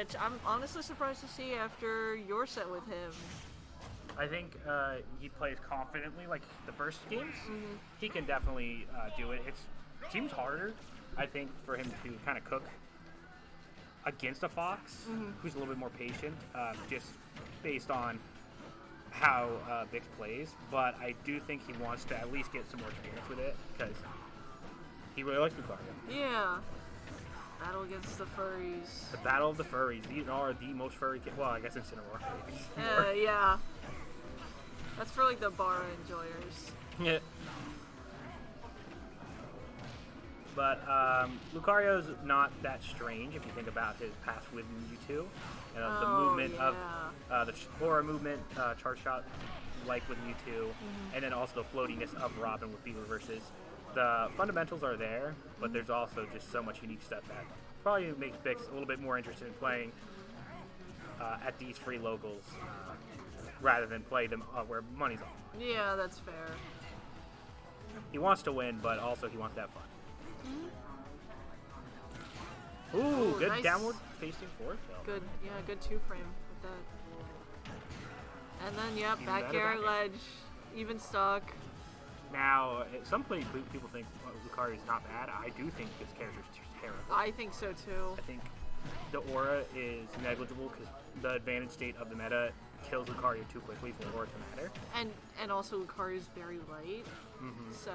which I'm honestly surprised to see after your set with him. I think he plays confidently, like the first games. He can definitely do it. It seems harder, I think, for him to kind of cook against a Fox, who's a little bit more patient, just based on how Vix plays. But I do think he wants to at least get some more experience with it, because he really likes Lucario. Yeah. Battle against the furries. The Battle of the Furries. These are the most furry well, I guess Incineroar. Yeah. That's for like the Bara enjoyers. Yeah. But Lucario's not that strange if you think about his past with Mewtwo. And the movement of the Aura movement, charge shot like with Mewtwo, and then also the floatiness of Robin with B reverses. The fundamentals are there, but there's also just so much unique stuff that probably makes Vix a little bit more interested in playing at these free locals rather than play them where money's on. Yeah, that's fair. He wants to win, but also he wants to have fun. Ooh, good nice. Downward facing forward tilt. Good, yeah, good 2-frame with that. And then, yeah, back air ledge, even stock. Now, some people think Lucario is not bad. I do think this character is terrible. I think so too. I think the aura is negligible because the advantage state of the meta kills Lucario too quickly for aura to matter. And also Lucario is very light. So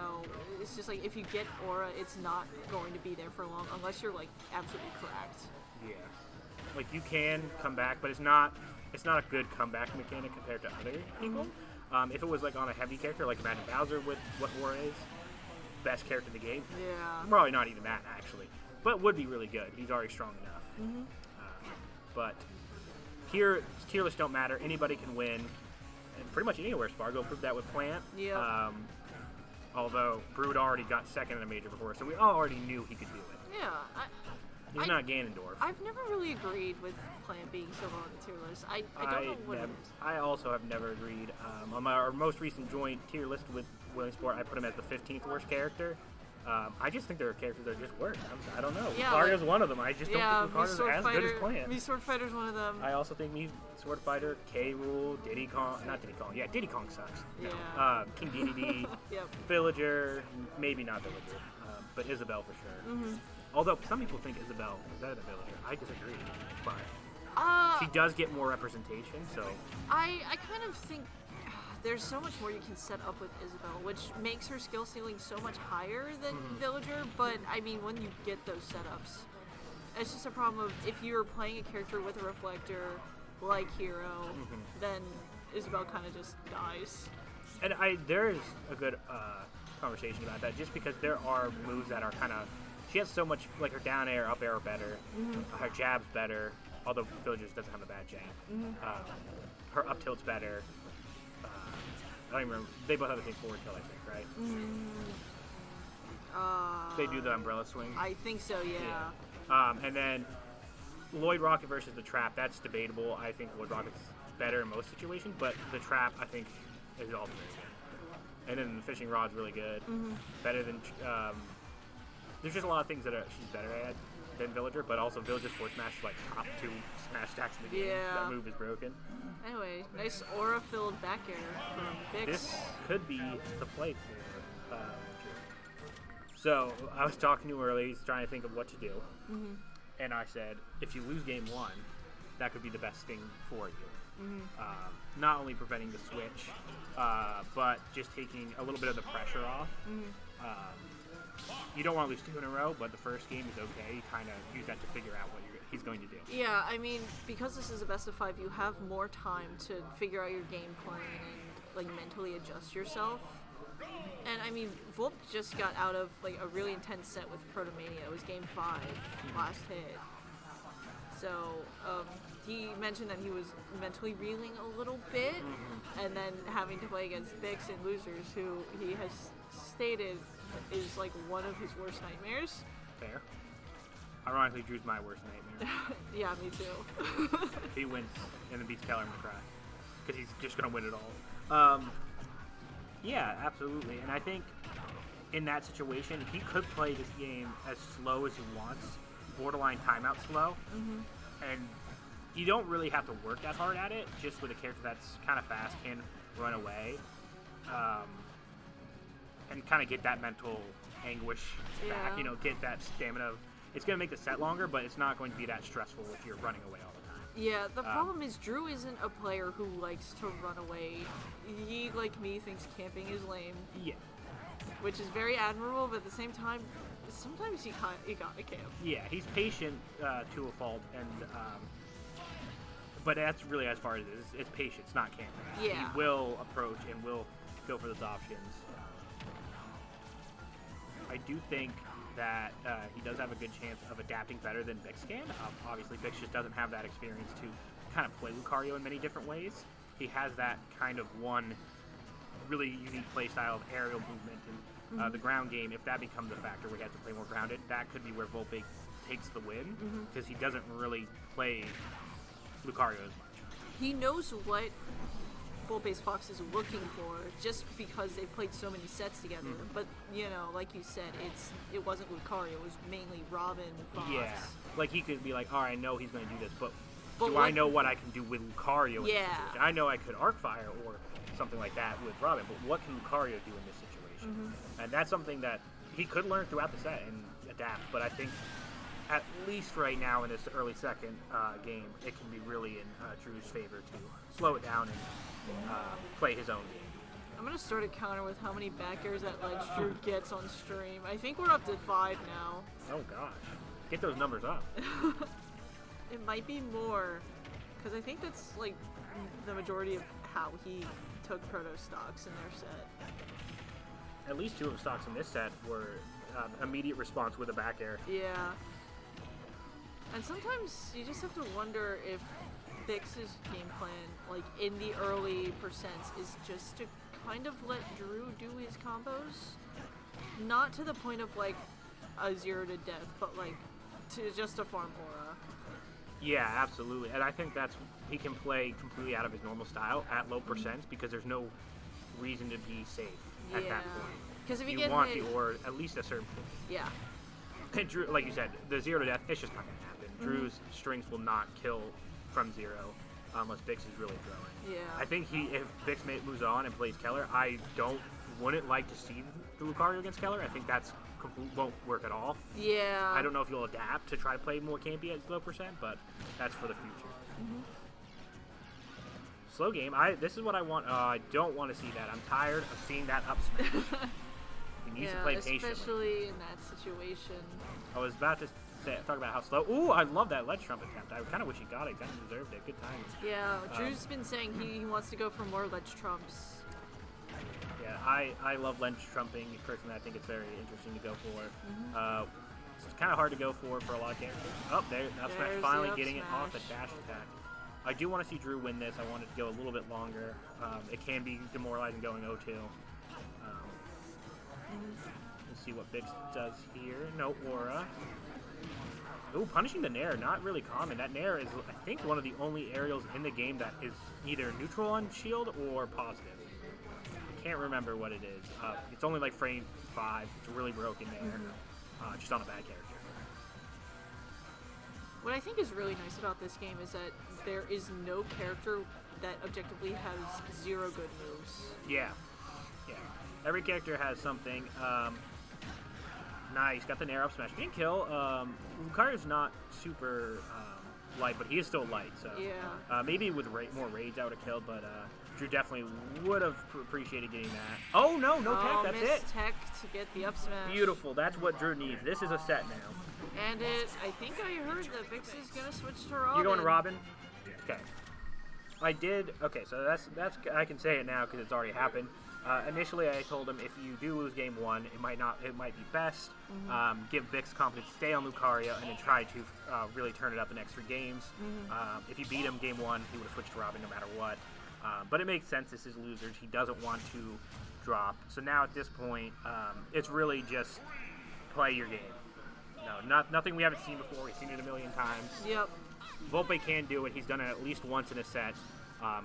it's just like if you get aura, it's not going to be there for long unless you're like absolutely correct. Yeah. Like you can come back, but it's not a good comeback mechanic compared to other people. If it was like on a heavy character, like imagine Bowser with what Aura is, best character in the game. Yeah. Probably not even that actually, but would be really good. He's already strong enough. But here, tier lists don't matter. Anybody can win, and pretty much anywhere. Spargo proved that with Plant. Yeah. Although Brood already got second in a major before, so we all already knew he could do it. Yeah. He's not Ganondorf. I've never really agreed with Plant being so low on the tier list. I don't know what it is. I also have never agreed. On our most recent joint tier list with Williamsport, I put him as the 15th worst character. I just think there are characters that are just worse. I don't know. Yeah, Lucario's one of them. I just don't think Lucario's as good as Plant. Mii Sword Fighter's one of them. I also think Mii Sword Fighter, K. Rool, Diddy Kong. Not Diddy Kong. Yeah, Diddy Kong sucks. Yeah. King DDD, Yep. Villager, maybe not Villager, but Isabelle for sure. Although some people think Isabelle is better than Villager. I disagree. But she does get more representation, so. I kind of think there's so much more you can set up with Isabelle, which makes her skill ceiling so much higher than Villager, but I mean, when you get those setups, it's just a problem of if you're playing a character with a reflector like Hero, then Isabelle kind of just dies. And there is a good conversation about that, just because there are moves that are kind of, she has so much, like her down air, up air are better, her jab's better, although Villager doesn't have a bad jab. Her up tilt's better. I don't even remember. They both have the same forward tilt, I think, right? They do the umbrella swing. I think so, yeah. And then Lloyd Rocket versus the Trap, that's debatable. I think Lloyd Rocket's better in most situations, but the Trap, I think, is also very good. And then the Fishing Rod's really good. Better than... there's just a lot of things that she's better at than Villager, but also Villager's forward smash is like top 2 smash attacks in the game. Yeah. That move is broken. Anyway, nice aura-filled back air from Vix. This could be the play for So, I was talking to him earlier, trying to think of what to do. And I said, if you lose game 1, that could be the best thing for you. Not only preventing the switch, but just taking a little bit of the pressure off. You don't want to lose 2 in a row, but the first game is okay. You kind of use that to figure out what he's going to do. Yeah, I mean, because this is a best of 5, you have more time to figure out your game plan and like mentally adjust yourself. And I mean, Volpe just got out of like a really intense set with Protomania. It was game 5, last hit. So he mentioned that he was mentally reeling a little bit, and then having to play against Vix and losers, who he has stated is like one of his worst nightmares. Fair. Ironically, Drew's my worst nightmare. Yeah, me too. He wins and then beats Keller, I'm gonna cry because he's just gonna win it all. Yeah, absolutely. And I think in that situation, he could play this game as slow as he wants, borderline timeout slow, and you don't really have to work that hard at it, just with a character that's kind of fast, can run away, and kind of get that mental anguish back, you know, get that stamina. It's going to make the set longer, but it's not going to be that stressful if you're running away all the time. Yeah, the problem is Drew isn't a player who likes to run away. He, like me, thinks camping is lame. Yeah. Which is very admirable, but at the same time, sometimes you gotta camp. Yeah, he's patient to a fault, and but that's really as far as it is. It's patience, not camping. Yeah. He will approach and will go for those options. I do think that he does have a good chance of adapting better than Bix can. Obviously, Bix just doesn't have that experience to kind of play Lucario in many different ways. He has that kind of one really unique play style of aerial movement and the ground game. If that becomes a factor where he has to play more grounded, that could be where Volpe takes the win, because he doesn't really play Lucario as much. He knows what Volpe's Fox is looking for just because they've played so many sets together. But, you know, like you said, it wasn't Lucario, it was mainly Robin and Fox. Yeah, like he could be like, all right, I know he's going to do this, but do what, I know what I can do with Lucario in this Yeah. situation? I know I could arc fire or something like that with Robin, but what can Lucario do in this situation? And that's something that he could learn throughout the set and adapt, but I think at least right now in this early second game, it can be really in Drew's favor to slow it down and play his own game. I'm going to start a counter with how many back airs that ledge Drew gets on stream. I think we're up to 5 now. Oh gosh, get those numbers up. It might be more, because I think that's like the majority of how he took proto stocks in their set. At least 2 of the stocks in this set were immediate response with a back air. Yeah. And sometimes you just have to wonder if Bix's game plan, like in the early percents, is just to kind of let Drew do his combos. Not to the point of like a 0 to death, but like to just a farm aura. Yeah, absolutely. And I think that's, he can play completely out of his normal style at low percents because there's no reason to be safe at that point. Because if you get want hit, the aura at least a certain point. Yeah. And Drew, like you said, the 0 to death, it's just not going to happen. Drew's strings will not kill from 0 unless Bix is really throwing. Yeah. I think if Bix moves on and plays Keller, I wouldn't like to see the Lucario against Keller. I think that's won't work at all. Yeah. I don't know if you'll adapt to try to play more campy at low percent, but that's for the future. Slow game. This is what I want. I don't want to see that. I'm tired of seeing that up smash. He needs to play patiently. Especially in that situation. I was about to talk about how slow. Ooh, I love that ledge trump attempt. I kind of wish he got it. Kind of deserved it. Good timing. Yeah, Drew's been saying he wants to go for more ledge trumps. Yeah, I love ledge trumping. Personally, I think it's very interesting to go for. It's kind of hard to go for a lot of characters. Oh, there, up smash, finally getting it off the dash attack. I do want to see Drew win this. I want it to go a little bit longer. It can be demoralizing going 0-2. Let's see what Bix does here. No aura. Ooh, punishing the Nair, not really common. That Nair is, I think, one of the only aerials in the game that is either neutral on shield or positive. I can't remember what it is. It's only like frame 5. It's a really broken Nair, just on a bad character. What I think is really nice about this game is that there is no character that objectively has 0 good moves. Yeah. Yeah. Every character has something. Nice. Got the Nair up smash. Didn't kill. Lucario's not super light, but he is still light. So yeah. Maybe with more rage I would have killed, but Drew definitely would have appreciated getting that. Oh, no tech. That's it. Tech to get the up smash. Beautiful. That's what Drew needs. This is a set now. And I think I heard that Bix is going to switch to Robin. You're going to Robin? Okay. I did. Okay, so that's I can say it now because it's already happened. Initially, I told him if you do lose game 1, it might be best. Give Bix confidence, stay on Lucario, and then try to really turn it up the next 3 games. If you beat him game 1, he would have switched to Robin no matter what. But it makes sense. This is losers. He doesn't want to drop. So now at this point, it's really just play your game. No, nothing we haven't seen before. We've seen it a million times. Yep. Volpe can do it. He's done it at least once in a set.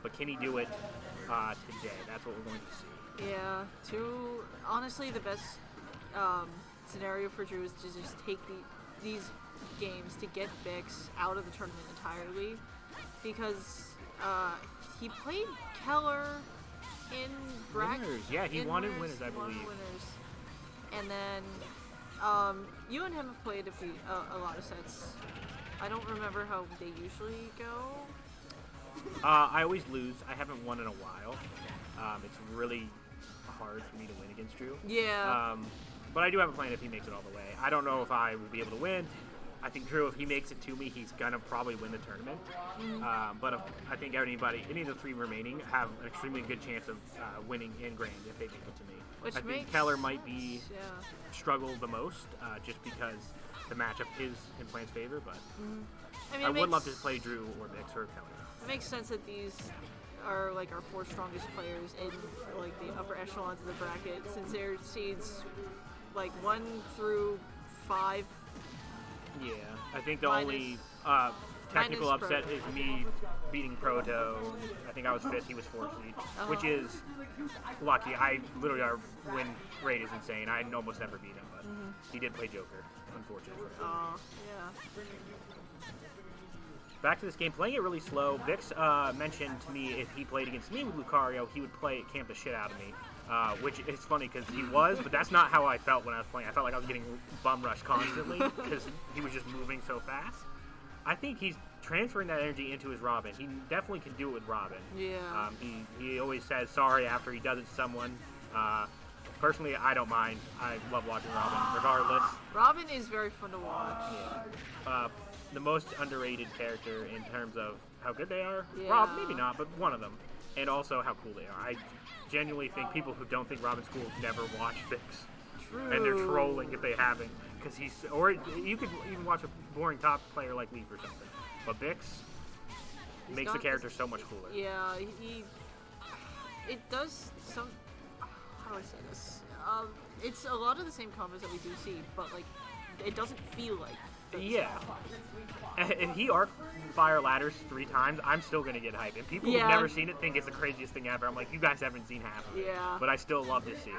But can he do it today? That's what we're going to see. Yeah, honestly, the best scenario for Drew is to just take these games to get Bix out of the tournament entirely, because he played Keller in Winners. Yeah, he won in Winners, I won believe. Winners. And then you and him have played a lot of sets. I don't remember how they usually go. I always lose. I haven't won in a while. It's really hard for me to win against Drew. Yeah. But I do have a plan if he makes it all the way. I don't know if I will be able to win. I think Drew, if he makes it to me, he's gonna probably win the tournament. But I think any of the 3 remaining have an extremely good chance of winning in Grand if they make it to me. Which I makes think Keller might be yeah. struggle the most, just because the matchup is in Plan's favor. But I mean, I would love to play Drew or Vix or Keller. It makes sense that these are like our 4 strongest players in like the upper echelons of the bracket, since they're seeds like 1 through 5. Yeah, I think the only technical upset is me beating Proto. I think I was 5th, he was 4th seed, which is lucky. Literally, our win rate is insane. I almost never beat him, but he did play Joker, unfortunately. Oh, yeah. Back to this game, playing it really slow. Vix mentioned to me if he played against me with Lucario, he would camp the shit out of me. Which is funny because he was, but that's not how I felt when I was playing. I felt like I was getting bum rushed constantly because he was just moving so fast. I think he's transferring that energy into his Robin. He definitely can do it with Robin. Yeah. He always says sorry after he does it to someone. Personally, I don't mind. I love watching Robin regardless. Robin is very fun to watch. Yeah. The most underrated character in terms of how good they are. Yeah. Rob, maybe not, but one of them. And also how cool they are. I genuinely think people who don't think Robin's cool never watch Vix. True. And they're trolling if they haven't. Because or you could even watch a boring top player like Leaf or something. But Vix makes the character so much cooler. Yeah, it does some, how do I say this? It's a lot of the same combos that we do see, but like, it doesn't feel like. Yeah. If he arc fire ladders 3 times, I'm still gonna get hyped. And people who've never seen it think it's the craziest thing ever. I'm like, you guys haven't seen half of it. Yeah. But I still love to see it.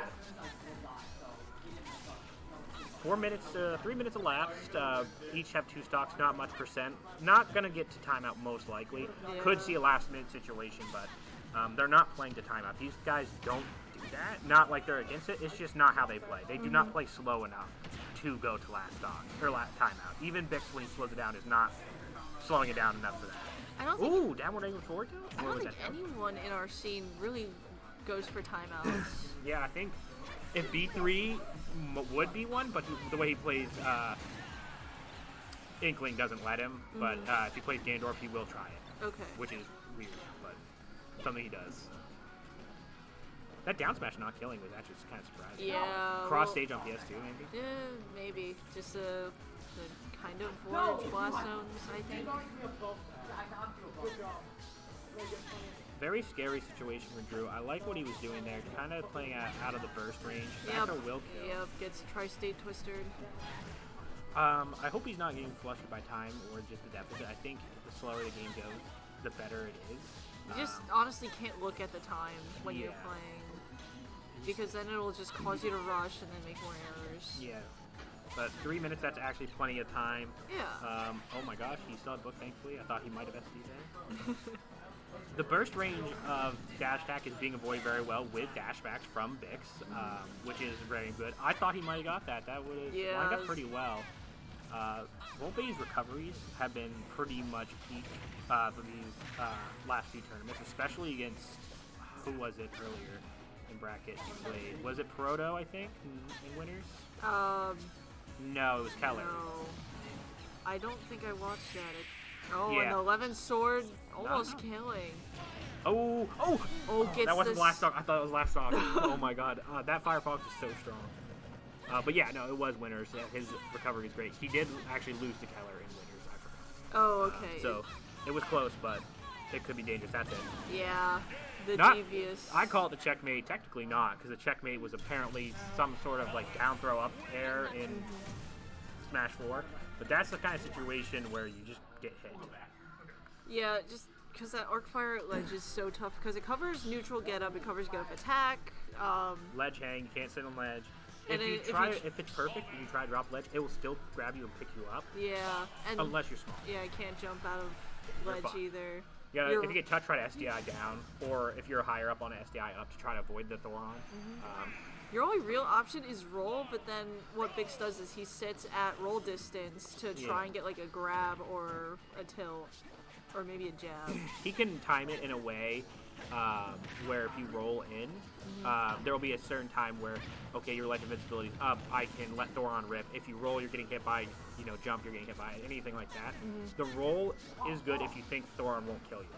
4 minutes, 3 minutes elapsed. Each have 2 stocks, not much percent. Not gonna get to timeout most likely. Yeah. Could see a last minute situation, but they're not playing to timeout. These guys don't do that. Not like they're against it. It's just not how they play. They do not play slow enough to go to last stock or last timeout. Even Vix, when he slows it down, is not slowing it down enough for that. I don't think, Ooh, downward angle forward tilt? I don't think anyone in our scene really goes for timeouts. Yeah, I think if B3 would be one, but the way he plays Inkling doesn't let him. But if he plays Gandorf, he will try it. Okay. Which is weird, but something he does. That down smash not killing was actually kind of surprising. Yeah. Cross stage on PS2, maybe? Yeah, maybe. Just the kind of large blast zones, I think. Very scary situation for Drew. I like what he was doing there, kind of playing out of the burst range. Yep. Will kill. Yep, gets tri-state twistered. I hope he's not getting flustered by time or just the deficit. I think the slower the game goes, the better it is. You just honestly can't look at the time when you're Yeah. playing, because then it'll just cause you to rush and then make more errors. Yeah. But 3 minutes, that's actually plenty of time. Yeah. Oh my gosh, he still had book, thankfully. I thought he might have SD there. The burst range of dash attack is being avoided very well with dash backs from Vix, which is very good. I thought he might have got that. That would have lined up pretty well. Volpe's recoveries have been pretty much peak for these last few tournaments, especially against, who was it earlier in bracket he played? Was it Proto, I think, in winners? No, it was Keller. No. I don't think I watched that. Oh, Yeah. and the 11 sword almost killing. Oh, Gets that wasn't this. last stock. I thought it was last stock. Oh my god, that Firefox is so strong. But yeah, no, it was winners. His recovery is great. He did actually lose to Keller in winners, I forgot. Oh, okay. So it was close, but it could be dangerous. That's it. Yeah, the Not- devious. I call it the checkmate. Technically not, because the checkmate was apparently some sort of like down throw up air in Smash 4. But that's the kind of situation where you just get hit. Yeah, just because that arc fire ledge is so tough, because it covers neutral get up, it covers get up attack. Ledge hang, you can't sit on ledge. And If it's perfect and you try to drop ledge, it will still grab you and pick you up. Yeah, and Unless you're small. yeah, I can't jump out of You're ledge fine. either. You gotta, if you get touched, try to SDI down, or if you're higher up on an SDI up to try to avoid the Thoron. Your only real option is roll, but then what Bix does is he sits at roll distance to try and get like a grab or a tilt, or maybe a jab. He can time it in a way where if you roll in, there will be a certain time where, okay, your ledge invincibility is up, I can let Thoron rip. If you roll, you're getting hit by, jump, you're getting hit by anything like that. The roll is good if you think Thoron won't kill you.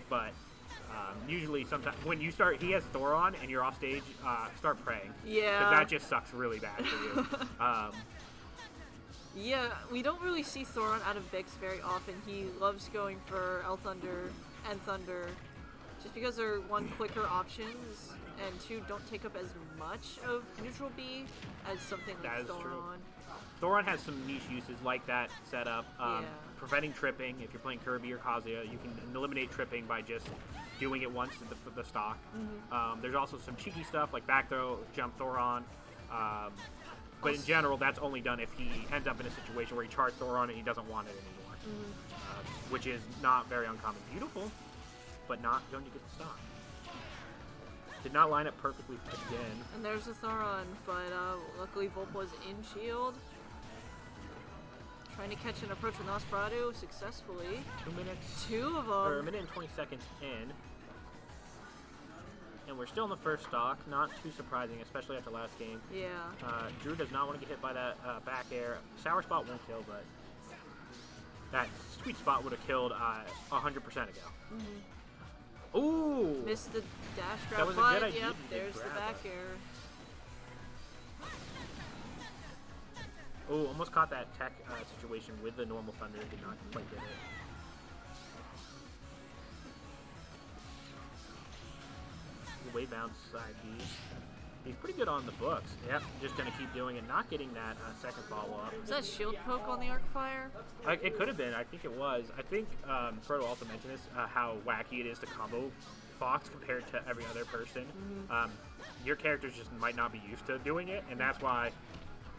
But usually, sometimes when you start, he has Thoron and you're off stage, start praying. Yeah. Because that just sucks really bad for you. Yeah, we don't really see Thoron out of Bix very often. He loves going for L Thunder and Thunder, just because they're one, quicker options, and two, don't take up as much of neutral B as something like Thoron. True. Thoron has some niche uses like that setup. Preventing tripping. If you're playing Kirby or Kazuya, you can eliminate tripping by just doing it once in the stock. There's also some cheeky stuff like back throw, jump Thoron. But in general, that's only done if he ends up in a situation where he charged Thoron and he doesn't want it anymore. Which is not very uncommon. Beautiful, but not going to get the stock. Did not line up perfectly again. And there's the Thoron, but luckily Volpe was in shield. Trying to catch an approach with Nosferatu successfully. 2 minutes. Two of them. Or 1 minute and 20 seconds in. And we're still in the first stock. Not too surprising, especially after last game. Yeah. Drew does not want to get hit by that back air. Sour spot won't kill, but that sweet spot would have killed 100% ago. Ooh! Missed the dash grab. That was a good idea. Yep, there's the back air. Oh, almost caught that tech situation with the normal Thunder. Did not quite get it. The way bounce side B. He's pretty good on the books. Yep, just going to keep doing it. Not getting that second follow-up. Was that shield poke on the arc fire? It could have been. I think it was. I think Proto also mentioned this, how wacky it is to combo Fox compared to every other person. Your characters just might not be used to doing it, and that's why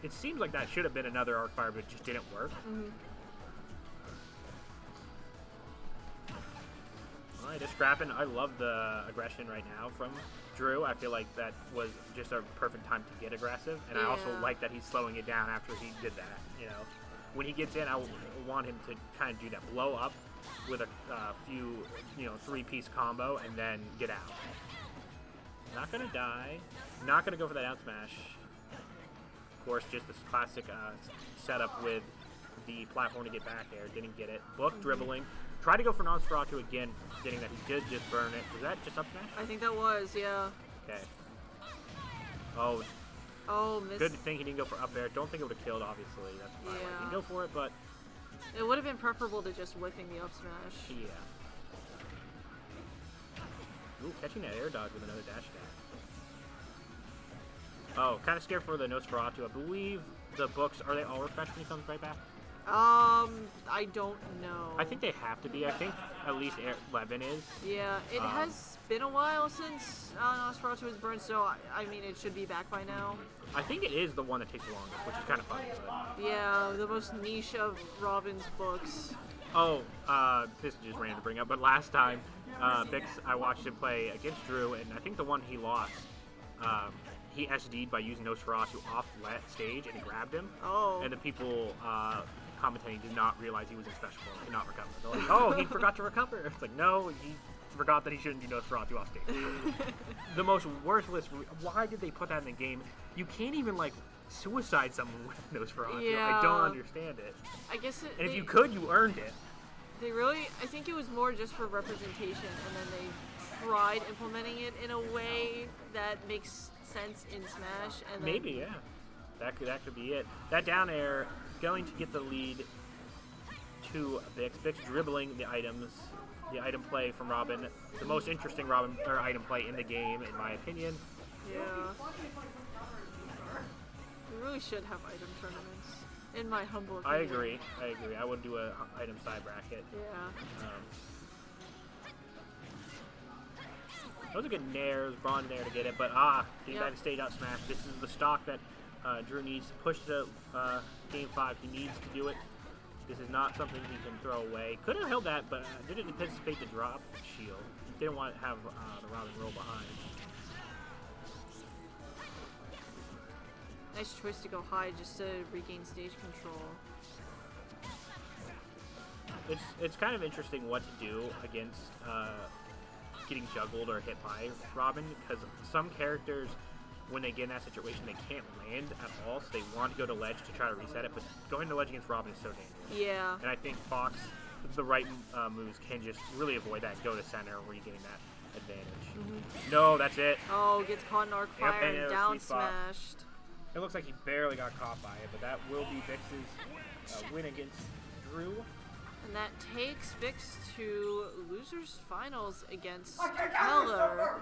it seems like that should have been another arc fire, but it just didn't work. Alright, just scrapping. I love the aggression right now from Drew. I feel like that was just a perfect time to get aggressive, and I also like that he's slowing it down after he did that. When he gets in, I want him to kind of do that blow up with a few, 3-piece combo, and then get out. Not gonna die. Not gonna go for that out smash. Of course, just this classic setup with the platform to get back air. Didn't get it. Book dribbling. Tried to go for Nosferatu again, getting that he did just burn it. Was that just up smash? I think that was, yeah. Okay. Missed. Good thing he didn't go for up air. Don't think it would have killed, obviously. That's why he didn't go for it, but it would have been preferable to just whiffing the up smash. Yeah. Ooh, catching that air dodge with another dash attack. Oh, kind of scared for the Nosferatu. I believe the books, are they all refreshed when he comes right back? I don't know. I think they have to be. I think at least 11 is. Yeah, it has been a while since Nosferatu was burned, so I mean, it should be back by now. I think it is the one that takes the longest, which is kind of funny. But yeah, the most niche of Robin's books. Oh, this is just random to bring up, but last time, Bix, I watched him play against Drew, and I think the one he lost, he SD'd by using Nosferatu off stage, and he grabbed him. Oh. And the people commentating did not realize he was in special form, could not recover. They're like, oh, he forgot to recover. It's like, no, he forgot that he shouldn't do Nosferatu off stage. The most worthless. Why did they put that in the game? You can't even, suicide someone with Nosferatu. Yeah. I don't understand it. I guess it. And if you could, you earned it. They really, I think it was more just for representation, and then they tried implementing it in a way that makes sense in Smash. And then maybe, yeah. That could be it. That down air going to get the lead to Bix. Bix dribbling the items, the item play from Robin. The most interesting item play in the game, in my opinion. Yeah. We really should have item tournaments, in my humble opinion. I agree. I would do a item side bracket. Yeah. That was a good nair, bronze nair to get it, but getting back to stage out smash. This is the stock that Drew needs to push to game 5. He needs to do it. This is not something he can throw away. Could have held that, but didn't anticipate the drop shield. Didn't want to have the Robin roll behind. Nice choice to go high just to regain stage control. It's kind of interesting what to do against getting juggled or hit by Robin, because some characters, when they get in that situation, they can't land at all, so they want to go to ledge to try to reset it, but going to ledge against Robin is so dangerous. Yeah. And I think Fox, the right moves can just really avoid that, go to center where you're getting that advantage. No, that's it. Oh, gets caught in arc fire and and down smashed. It looks like he barely got caught by it, but that will be Vix's win against Drew. And that takes Vix to losers finals against Keller.